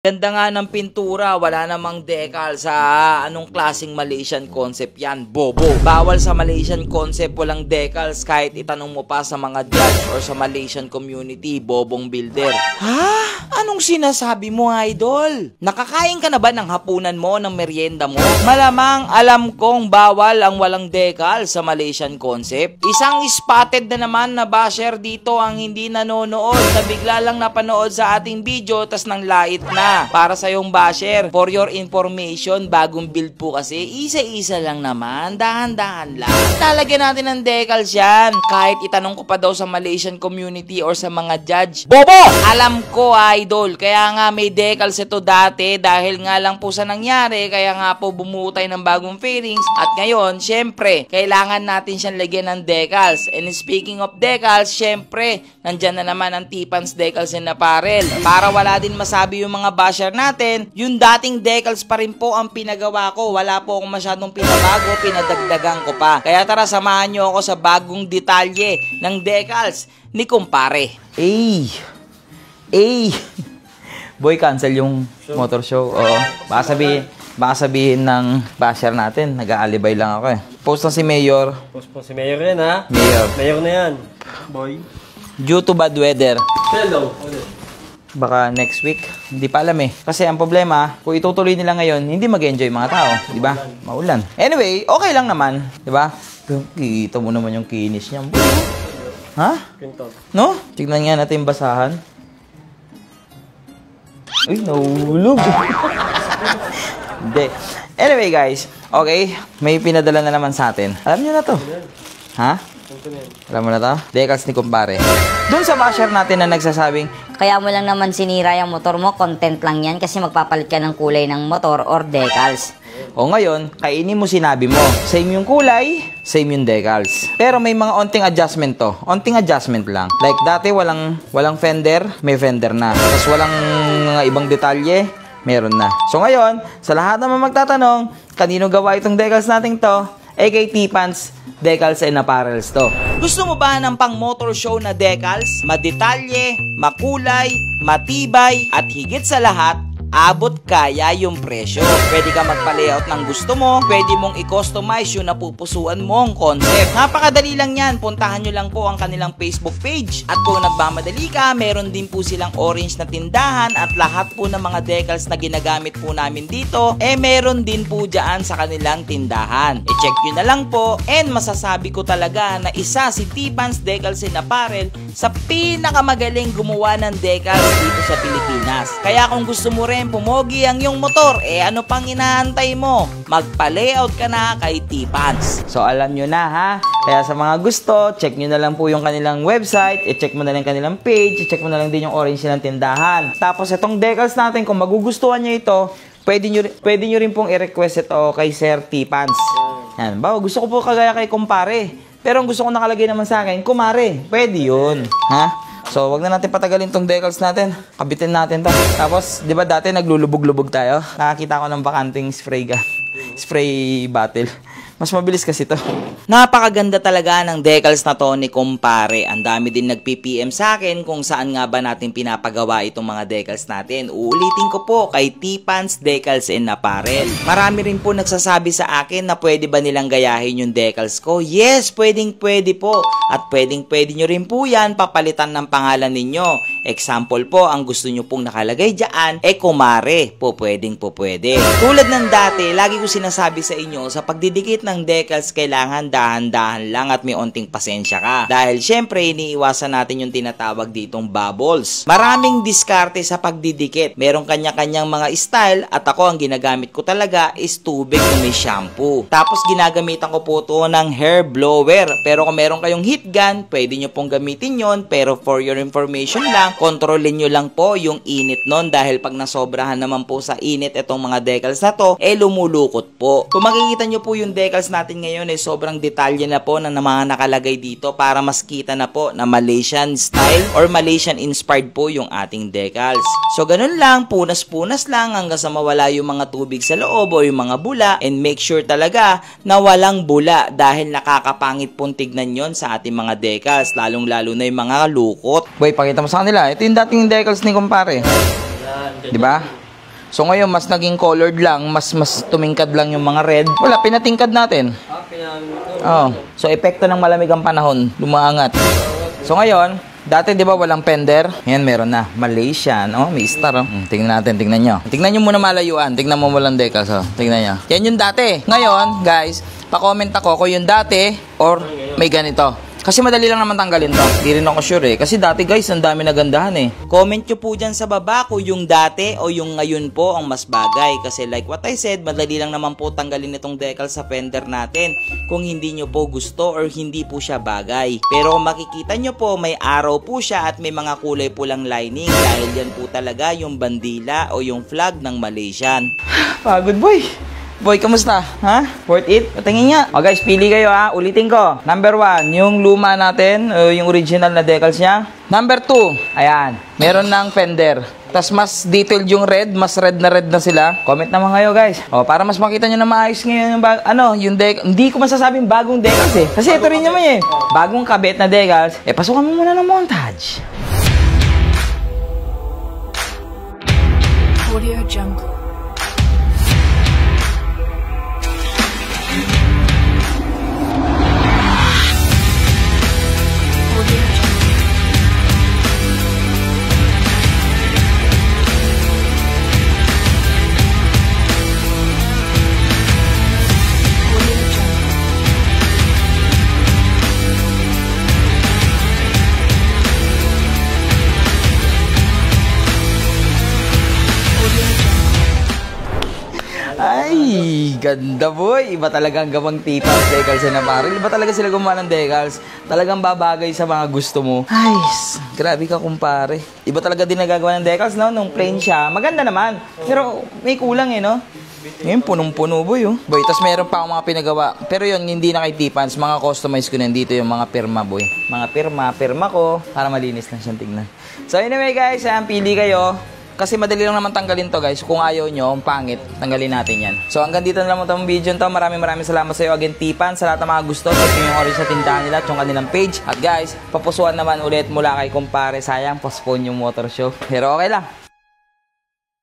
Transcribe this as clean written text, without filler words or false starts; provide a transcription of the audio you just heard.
Ganda nga ng pintura, wala namang decal sa anong klaseng Malaysian concept yan, bobo. Bawal sa Malaysian concept walang decals kahit itanong mo pa sa mga judge or sa Malaysian community, bobong builder. Ha? Anong sinasabi mo, idol? Nakakain ka na ba ng hapunan mo, ng merienda mo? Malamang alam kong bawal ang walang decal sa Malaysian concept. Isang spotted na naman na basher dito ang hindi nanonood na bigla lang napanood sa ating video tas nang lait na. Para sa yung basher, for your information, bagong build po kasi, isa-isa lang naman, dahan-dahan lang. Talagyan natin ng decals yan. Kahit itanong ko pa daw sa Malaysian community or sa mga judge. Bobo! Alam ko, idol, kaya nga may decals ito dati dahil nga lang po sa nangyari, kaya nga po bumuo tayo ng bagong fairings. At ngayon, syempre, kailangan natin siyang lagyan ng decals. And speaking of decals, syempre, nandyan na naman ang T-Pans decals and apparel. Para wala din masabi yung mga basher natin, yung dating decals pa rin po ang pinagawa ko. Wala po akong masyadong pinabago, pinadagdagan ko pa. Kaya tara, samahan nyo ako sa bagong detalye ng decals ni kumpare. Boy, cancel yung motor show. Oo. Baka sabihin ng basher natin, nag-aalibay lang ako eh. Post na si Mayor. Post po si Mayor yan ha? Mayor na yan. Boy. Due to bad weather. Hello. Baka next week. Hindi pa alam eh. Kasi ang problema, kung itutuloy nila ngayon, hindi mag-enjoy mga tao. Di ba? Maulan. Anyway, okay lang naman. Di ba? Kita mo naman yung kinis niya. Ha? Pinto. No? Tignan nga natin yung basahan. Uy, nahulog. Hindi. Anyway guys, okay. May pinadala na naman sa atin. Alam nyo na to. Ha? Alam mo na to? Decals ni kumpare. Doon sa basher natin na nagsasabing, kaya mo lang naman sinira yung motor mo, content lang yan kasi magpapalit ka ng kulay ng motor or decals. o ngayon, kainin mo sinabi mo. Same yung kulay, same yung decals. Pero may mga onting adjustment to. Onting adjustment lang. Like dati walang fender, may fender na. Tapos walang mga ibang detalye, meron na. So ngayon, sa lahat naman magtatanong, kanino gawa itong decals natin to? AK T-Pans decals and apparels to. Gusto mo ba ng pang motor show na decals? Madetalye, makulay, matibay, at higit sa lahat, abot kaya yung presyo. Pwede ka magpa-layout ng gusto mo, pwede mong i-customize yung napupusuan mong concept. Napakadali lang yan, puntahan nyo lang po ang kanilang Facebook page. At kung nagmamadali ka, meron din po silang orange na tindahan at lahat po ng mga decals na ginagamit po namin dito, meron din po dyan sa kanilang tindahan. I-check nyo na lang po, and masasabi ko talaga na isa si T-Pans Decals and Apparel sa pinakamagaling gumawa ng decals dito sa Pilipinas. Kaya kung gusto mo rin pumogi ang iyong motor, ano pang inaantay mo? Magpa-layout ka na kay T-Pans. So alam nyo na ha. Kaya sa mga gusto, check nyo na lang po yung kanilang website, i-check mo na lang kanilang page, i-check mo na lang din yung orange nilang tindahan. Tapos itong decals natin, kung magugustuhan nyo ito, pwede nyo rin pong i-request ito kay Sir T-Pans. Yan. Bawa, gusto ko po kagaya kay kumpare. Pero ang gusto ko nakalagay naman sa akin, kumare. Pwede yun. Ha? So, wag na natin patagalin tong decals natin. Kabitin natin to. Tapos, di ba dati naglulubog-lubog tayo? Nakakita ko ng bakanting spray bottle. Mas mabilis kasi to. Napakaganda talaga ng decals na to ni kumpare. Ang dami din nagpi-PM sa akin kung saan nga ba natin pinapagawa itong mga decals natin. Uulitin ko po kay T-Pans Decals and Apparel. Marami rin po nagsasabi sa akin na pwede ba nilang gayahin yung decals ko. Yes, pwede po. At pwede nyo rin po yan papalitan ng pangalan ninyo. Example po, ang gusto nyo pong nakalagay dyan, kumare. Pwede. Tulad ng dati, lagi ko sinasabi sa inyo, sa pagdidikit ng decals, kailangan dahan-dahan lang at may onting pasensya ka. Dahil syempre, iniiwasan natin yung tinatawag ditong bubbles. Maraming diskarte sa pagdidikit. Merong kanya-kanyang mga style at ako, ang ginagamit ko talaga is tubig na may shampoo. Tapos ginagamitan ko po ito ng hair blower. Pero kung meron kayong heat gun, pwede nyo pong gamitin yon. Pero for your information lang, kontrolin nyo lang po yung init nun dahil pag nasobrahan naman po sa init itong mga decals na to, lumulukot po. Kung makikita nyo po yung decals natin ngayon, sobrang detalye na po na mga nakalagay dito para mas kita na po na Malaysian style or Malaysian inspired po yung ating decals. So ganun lang, punas-punas lang hanggang sa mawala yung mga tubig sa loob o yung mga bula, and make sure talaga na walang bula dahil nakakapangit pong tignan yon sa ating mga decals, lalong-lalo na yung mga lukot. Boy, pakita mo sa kanila. Ito yung dating decals ni kumpare. Di ba? So ngayon, mas naging colored lang, mas tumingkad lang yung mga red. Wala, pinatingkad natin. Pinamin ito. Oh. So, epekto ng malamig ang panahon, lumaangat. So ngayon, dati di ba walang fender? Ngayon meron na. Malaysian. Oh, may star. Oh. Tingnan natin, tingnan nyo. Tingnan nyo muna malayuan. Tingnan mo walang decals. Oh. Tingnan nyo. Yan yung dati. Ngayon, guys, pa-comment ako kung yung dati or may ganito. Kasi madali lang naman tanggalin to. Hindi rin ako sure eh. Kasi dati guys, ang dami nagandahan eh. Comment nyo po dyan sa baba kung yung dati o yung ngayon po ang mas bagay. Kasi like what I said, madali lang naman po tanggalin itong decal sa fender natin kung hindi nyo po gusto or hindi po siya bagay. Pero kung makikita nyo po, may araw po siya at may mga kulay pulang lining dahil yan po talaga yung bandila o yung flag ng Malaysian. Pagod boy! Boy, kamusta? Ha? Worth it? Patingin nga. O guys, pili kayo ha. Ulitin ko. Number 1, yung luma natin, yung original na decals niya. Number 2, ayan. Meron ng fender. Tas mas detailed yung red, mas red na sila. Comment naman kayo guys. O, para mas makita nyo na maayos ngayon yung yung decal. Hindi ko masasabing bagong decals eh. Kasi ito rin naman eh. Bagong kabit na decals. Eh, pasukan mo muna ng montage. Audio Jungle. Ay, ganda boy. Iba talaga ang gawang tipang decals na paril. Iba talaga sila gumawa ng decals. Talagang babagay sa mga gusto mo. Ay, grabe ka kumpare. Iba talaga din nagagawa ng decals, no? Nung plain siya, maganda naman. Pero may kulang eh, no? Ngayon, punong-puno boy, oh. Boy, tas meron pa akong mga pinagawa. Pero yun, hindi na kay Tipans. Mga customize ko nandito yung mga pirma, boy. Mga pirma ko. Para malinis lang siyang tignan. So anyway guys, pili kayo. Kasi madali lang naman tanggalin to guys. Kung ayaw nyo, ang pangit, tanggalin natin yan. So hanggang dito na lang itong video to. Maraming salamat sa iyo again, Tipan. Sa lahat ng mga gusto, check nyo yung orange sa tindahan nila at yung kanilang page. At guys, papusuan naman ulit mula kay kumpare. Sayang, postpone yung motor show. Pero okay lang.